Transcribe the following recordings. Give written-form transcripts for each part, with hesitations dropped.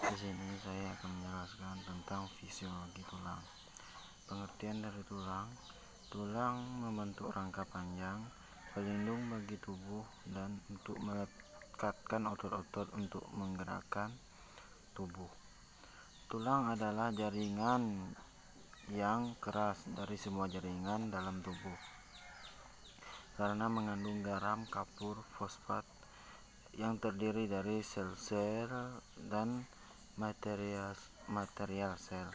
Di sini saya akan menjelaskan tentang fisiologi tulang. Pengertian dari tulang. Tulang membentuk rangka panjang, pelindung bagi tubuh dan untuk melekatkan otot-otot untuk menggerakkan tubuh. Tulang adalah jaringan yang keras dari semua jaringan dalam tubuh karena mengandung garam, kapur, fosfat yang terdiri dari sel-sel dan material sel.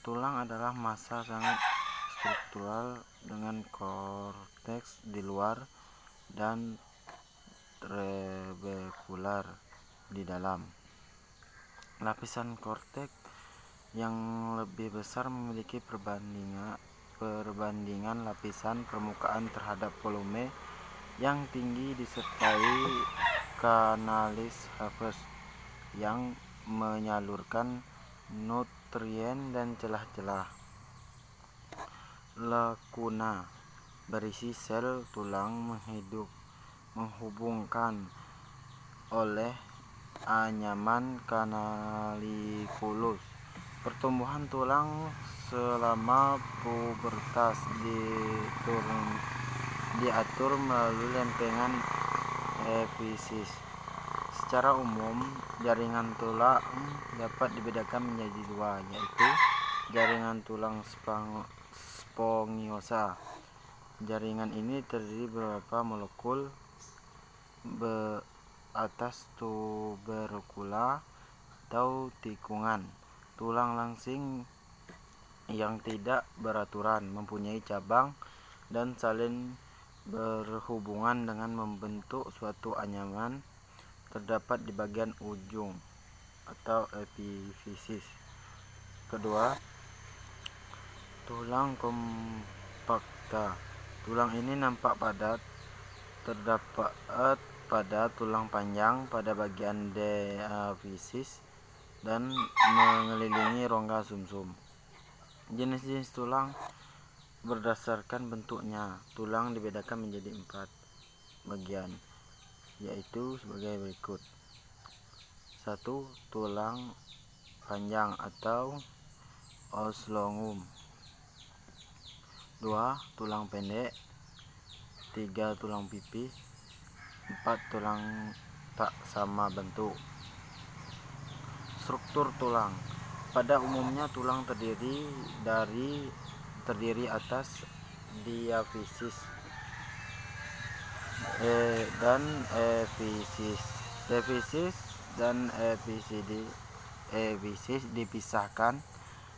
Tulang adalah massa sangat struktural dengan korteks di luar dan trabekular di dalam. Lapisan korteks yang lebih besar memiliki perbandingan lapisan permukaan terhadap volume yang tinggi disertai kanalis Haves yang menyalurkan nutrien dan celah-celah. Lakuna berisi sel tulang menghubungkan oleh anyaman kanalikulus. Pertumbuhan tulang selama pubertas diatur melalui lempengan episis. Secara umum, jaringan tulang dapat dibedakan menjadi dua, yaitu jaringan tulang spongiosa. Jaringan ini terdiri beberapa molekul atas tuberkula atau tikungan. Tulang langsing yang tidak beraturan, mempunyai cabang dan saling berhubungan dengan membentuk suatu anyaman, terdapat di bagian ujung atau epifisis. Kedua, tulang kompakta. Tulang ini nampak padat, terdapat pada tulang panjang pada bagian diafisis dan mengelilingi rongga sumsum. Jenis-jenis tulang berdasarkan bentuknya. Tulang dibedakan menjadi 4 bagian, yaitu sebagai berikut. 1. Tulang panjang atau oslongum. 2. Tulang pendek. 3. Tulang pipih. 4. Tulang tak sama bentuk. Struktur tulang. Pada umumnya tulang terdiri atas diafisis dan epifisis. Diafisis dan epifisis dipisahkan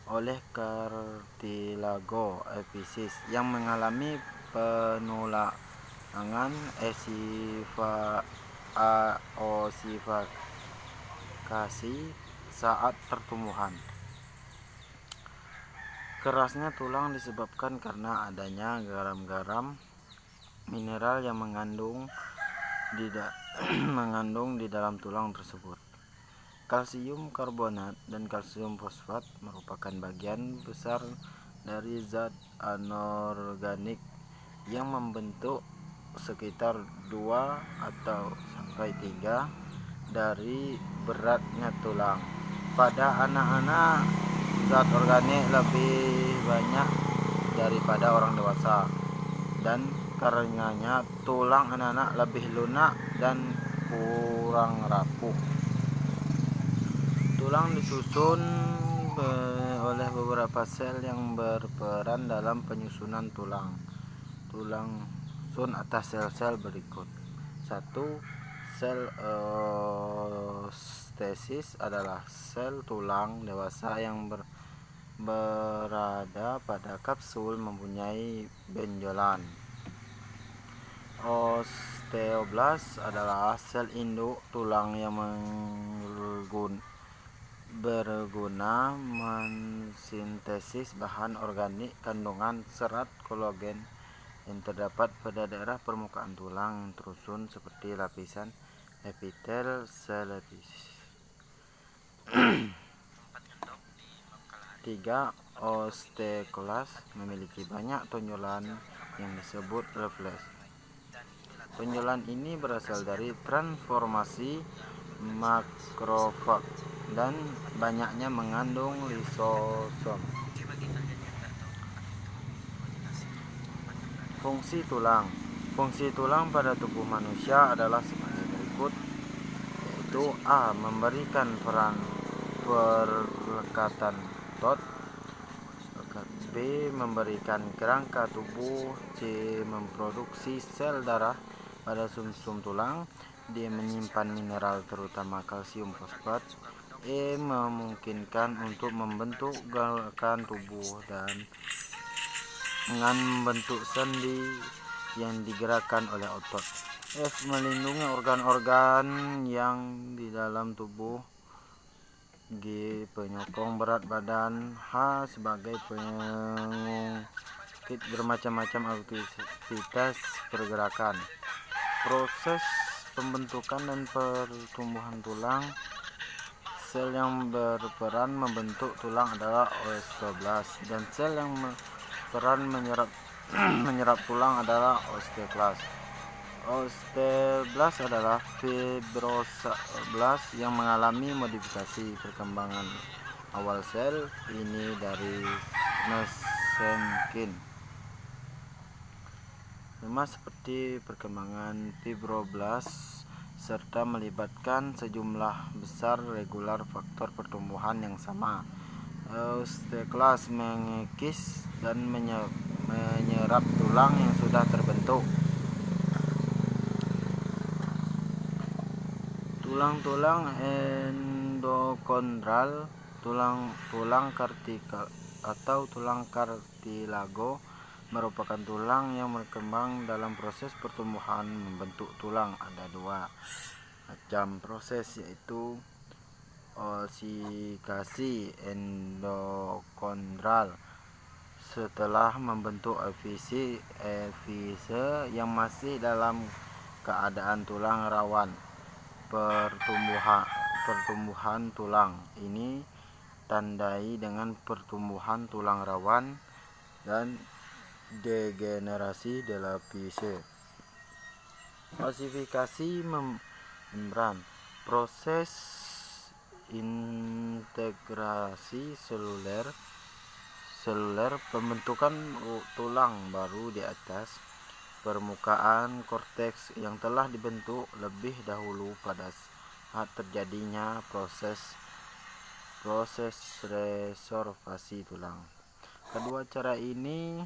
oleh kartilago epifisis yang mengalami penulangan osifikasi saat pertumbuhan. Kerasnya tulang disebabkan karena adanya garam-garam mineral yang mengandung di dalam tulang tersebut. Kalsium karbonat dan kalsium fosfat merupakan bagian besar dari zat anorganik yang membentuk sekitar 2 atau sampai 3 dari beratnya tulang. Pada anak-anak, zat organik lebih banyak daripada orang dewasa, dan karenanya tulang anak-anak lebih lunak dan kurang rapuh. Tulang disusun oleh beberapa sel yang berperan dalam penyusunan tulang. Tulang sun atas sel-sel berikut. 1. Sel ostesis adalah sel tulang dewasa yang berada pada kapsul mempunyai benjolan. Osteoblast adalah sel induk tulang yang berguna mensintesis bahan organik kandungan serat kolagen yang terdapat pada daerah permukaan tulang yang tersusun seperti lapisan epitel sel epifisis. 3. Osteoklast memiliki banyak tonjolan yang disebut refleks. Tonjolan ini berasal dari transformasi makrofag dan banyaknya mengandung lisosom. Fungsi tulang. Fungsi tulang pada tubuh manusia adalah sebagai berikut, yaitu A. Memberikan peran perlekatan otot, B. Memberikan kerangka tubuh, C. Memproduksi sel darah pada sumsum tulang, D. Menyimpan mineral terutama kalsium fosfat, E. Memungkinkan untuk membentuk gerakan tubuh dan dengan membentuk sendi yang digerakkan oleh otot. F. Melindungi organ-organ yang di dalam tubuh. G. Penyokong berat badan. H. Sebagai pengungkit bermacam-macam aktivitas pergerakan. Proses pembentukan dan pertumbuhan tulang. Sel yang berperan membentuk tulang adalah osteoblast, dan sel yang berperan menyerap tulang adalah osteoklast. Osteoblast adalah fibroblast yang mengalami modifikasi perkembangan awal sel ini dari mesenkin. Sama seperti perkembangan fibroblast serta melibatkan sejumlah besar regular faktor pertumbuhan yang sama. Osteoklast mengikis dan menyerap tulang yang sudah terbentuk. Tulang-tulang endokondral, tulang kartikal atau tulang kartilago merupakan tulang yang berkembang dalam proses pertumbuhan membentuk tulang. Ada dua macam proses, yaitu osikasi endokondral setelah membentuk epifise yang masih dalam keadaan tulang rawan. Pertumbuhan tulang ini tandai dengan pertumbuhan tulang rawan dan degenerasi epifise. Osifikasi membran, proses integrasi seluler pembentukan tulang baru di atas permukaan korteks yang telah dibentuk lebih dahulu pada saat terjadinya proses resorpsi tulang. Kedua cara ini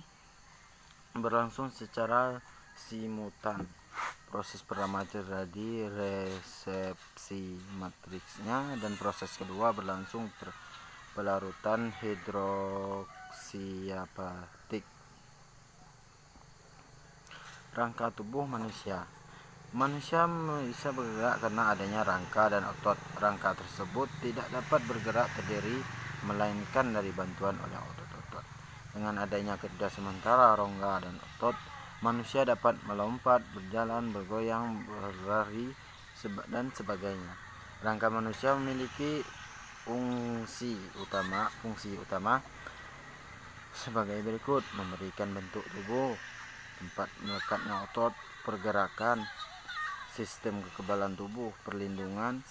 berlangsung secara simultan. Proses pertama terjadi resepsi matriksnya, dan proses kedua berlangsung pelarutan hidroksiapatik. Rangka tubuh manusia. Manusia bisa bergerak karena adanya rangka dan otot. Rangka tersebut tidak dapat bergerak sendiri, melainkan dari bantuan oleh otot-otot. Dengan adanya kerja sementara rongga dan otot, manusia dapat melompat, berjalan, bergoyang, berlari, dan sebagainya. Rangka manusia memiliki fungsi utama sebagai berikut: memberikan bentuk tubuh, tempat melekatnya otot, pergerakan, sistem kekebalan tubuh, perlindungan,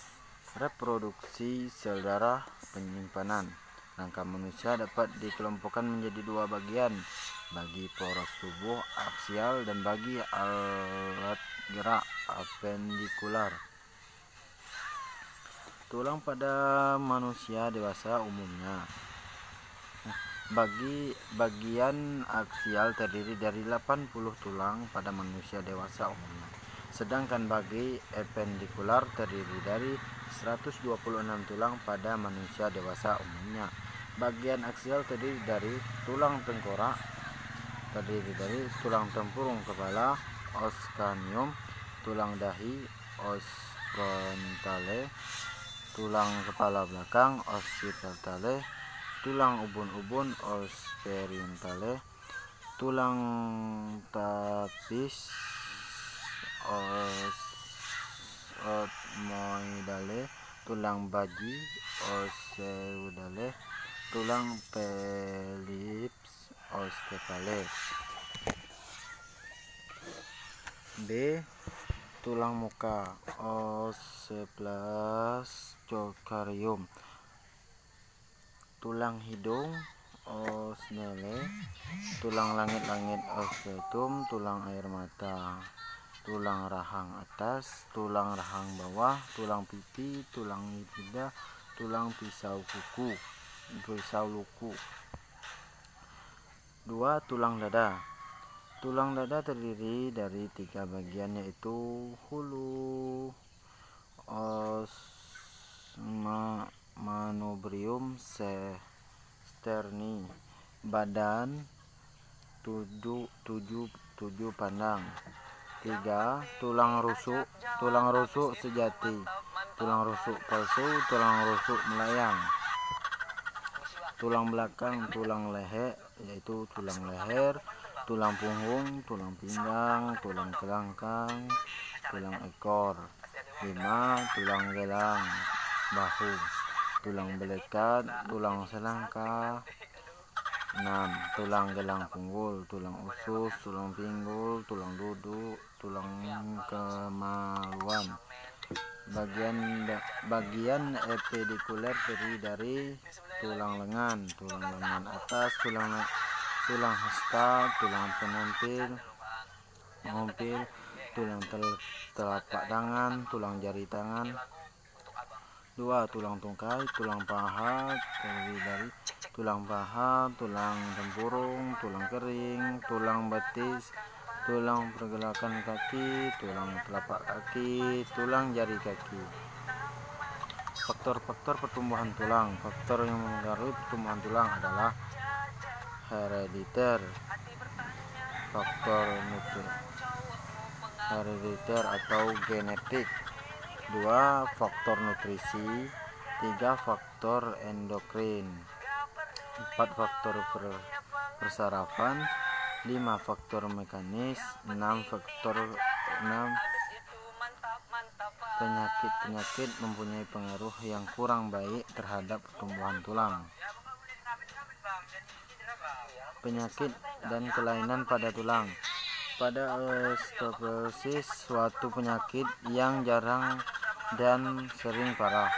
reproduksi sel darah, penyimpanan. Rangka manusia dapat dikelompokkan menjadi dua bagian, bagi poros tubuh aksial dan bagi alat gerak apendikular. Tulang pada manusia dewasa umumnya. Bagian aksial terdiri dari 80 tulang pada manusia dewasa umumnya, sedangkan bagi apendikular terdiri dari 126 tulang pada manusia dewasa umumnya. Bagian aksial terdiri dari tulang tengkorak, terdiri dari tulang tempurung kepala, os cranium, tulang dahi, os frontale, tulang kepala belakang, os occipitale, tulang ubun-ubun, os parietal, tulang tapis, os omoidale, tulang baji, os caudale, tulang pelvips, os tepale. B. tulang muka Osteoblastocarium, tulang hidung Osnelle, tulang langit-langit Osteotum, tulang air mata, tulang rahang atas, tulang rahang bawah, tulang pipi, tulang lidah, tulang pisau luku. 2. Tulang dada. Tulang dada terdiri dari 3 bagian, yaitu hulu, manubrium, sterni, badan, 7 pandang. 3. Tulang rusuk. Tulang rusuk sejati, tulang rusuk palsu, tulang rusuk melayang. Tulang belakang, tulang leher, yaitu tulang leher, tulang punggung, tulang pinggang, tulang kelangkang, tulang ekor. 5. Tulang gelang bahu, tulang belekat, tulang selangkah. 6. Tulang gelang punggul, tulang usus, tulang pinggul, tulang duduk, tulang kemaluan. Bagian epidikuler terdiri dari tulang lengan atas, tulang hasta, tulang pengumpil, tulang telapak tangan, tulang jari tangan. 2. Tulang tungkai. Tulang paha terdiri dari tulang paha, tulang tempurung, tulang kering, tulang betis, tulang pergelangan kaki, tulang telapak kaki, tulang jari kaki. Faktor-faktor pertumbuhan tulang. Faktor yang mempengaruhi pertumbuhan tulang adalah herediter, faktor herediter atau genetik. 2. Faktor nutrisi. 3. Faktor endokrin. 4. Faktor persarafan. 5. Faktor mekanis. 6. Penyakit mempunyai pengaruh yang kurang baik terhadap pertumbuhan tulang. Penyakit dan kelainan pada tulang. Pada osteoporosis, suatu penyakit yang jarang dan sering parah.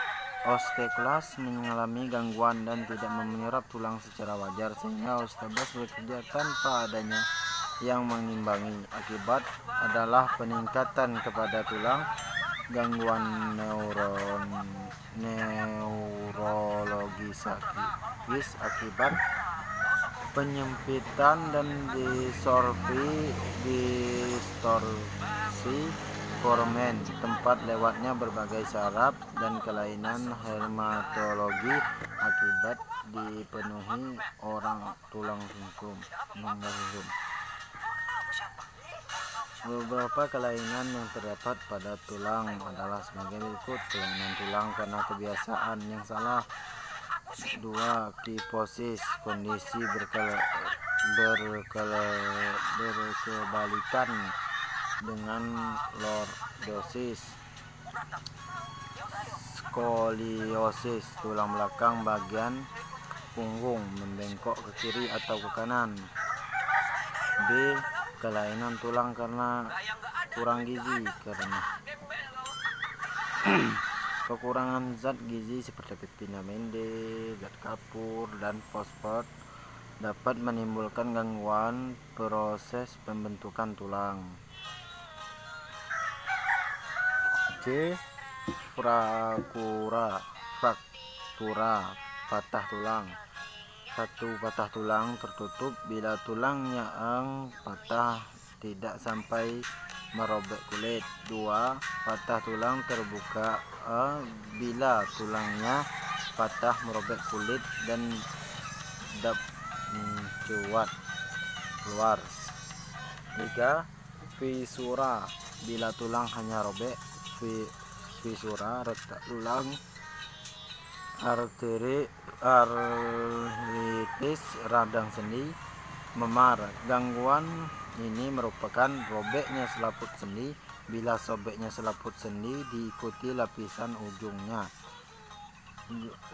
Osteoklas mengalami gangguan dan tidak menyerap tulang secara wajar, sehingga osteoblas bekerja tanpa adanya yang mengimbangi. Akibat adalah peningkatan kepada tulang, gangguan neurologis akibat penyempitan dan distorsi foramen, tempat lewatnya berbagai saraf, dan kelainan hematologi akibat dipenuhi tulang sumsum. Beberapa kelainan yang terdapat pada tulang adalah sebagai berikut. Kelainan tulang karena kebiasaan yang salah. 2. Kifosis, kondisi berkebalikan dengan lordosis. Skoliosis, tulang belakang bagian punggung membengkok ke kiri atau ke kanan. B. Kelainan tulang karena kurang gizi. Karena kekurangan zat gizi seperti vitamin D, zat kapur, dan fosfor dapat menimbulkan gangguan proses pembentukan tulang. C. Fraktura, patah tulang. 1. Patah tulang tertutup bila tulang yang patah tidak sampai merobek kulit. 2. Patah tulang terbuka bila tulangnya patah merobek kulit dan mencuat keluar. 3. Fisura, bila tulang hanya robek. Fisura, retak tulang. Artritis, radang sendi. Memar, gangguan ini merupakan robeknya selaput sendi bila sobeknya selaput sendi diikuti lapisan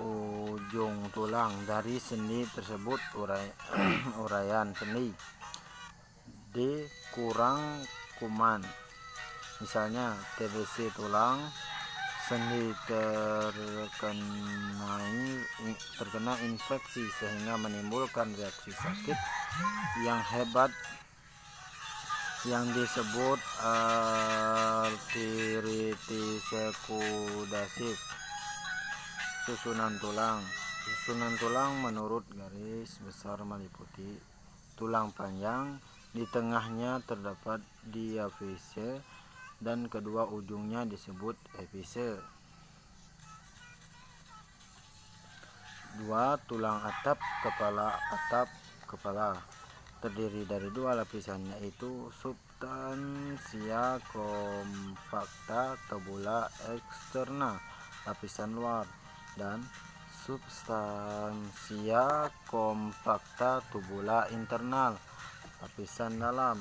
ujung tulang dari sendi tersebut. Uraian sendi. D. Kurang kuman. Misalnya TBC tulang, sendi terkena infeksi sehingga menimbulkan reaksi sakit yang hebat yang disebut arteritis sekundasif. Susunan tulang menurut garis besar meliputi tulang panjang, di tengahnya terdapat diafise dan kedua ujungnya disebut epise. 2. Tulang atap kepala terdiri dari dua lapisan, yaitu substansia compacta tabula externa lapisan luar dan substansia compacta tubula internal lapisan dalam.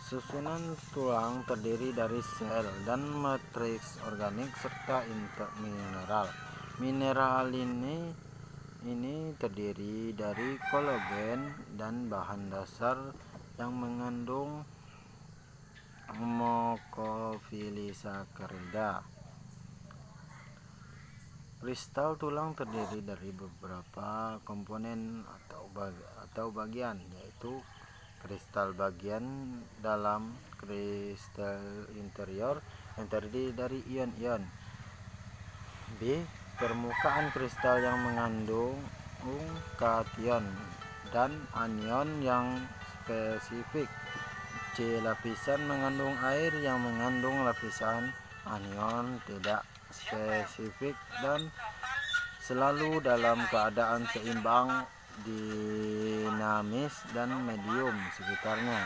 Susunan tulang terdiri dari sel dan matriks organik serta mineral. Mineral ini terdiri dari kolagen dan bahan dasar yang mengandung mukopolisaccarida. Kristal tulang terdiri dari beberapa komponen atau bagian, yaitu kristal bagian dalam, kristal interior yang terdiri dari ion-ion. B. Permukaan kristal yang mengandung kation dan anion yang spesifik. C. Lapisan mengandung air yang mengandung lapisan anion tidak spesifik dan selalu dalam keadaan seimbang, dinamis, dan medium sekitarnya.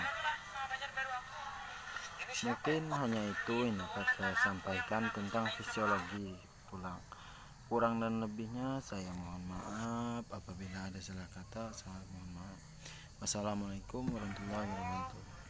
Mungkin hanya itu yang dapat saya sampaikan tentang fisiologi tulang. Kurang dan lebihnya saya mohon maaf. Apabila ada salah kata, sangat mohon maaf. Wassalamualaikum warahmatullahi wabarakatuh.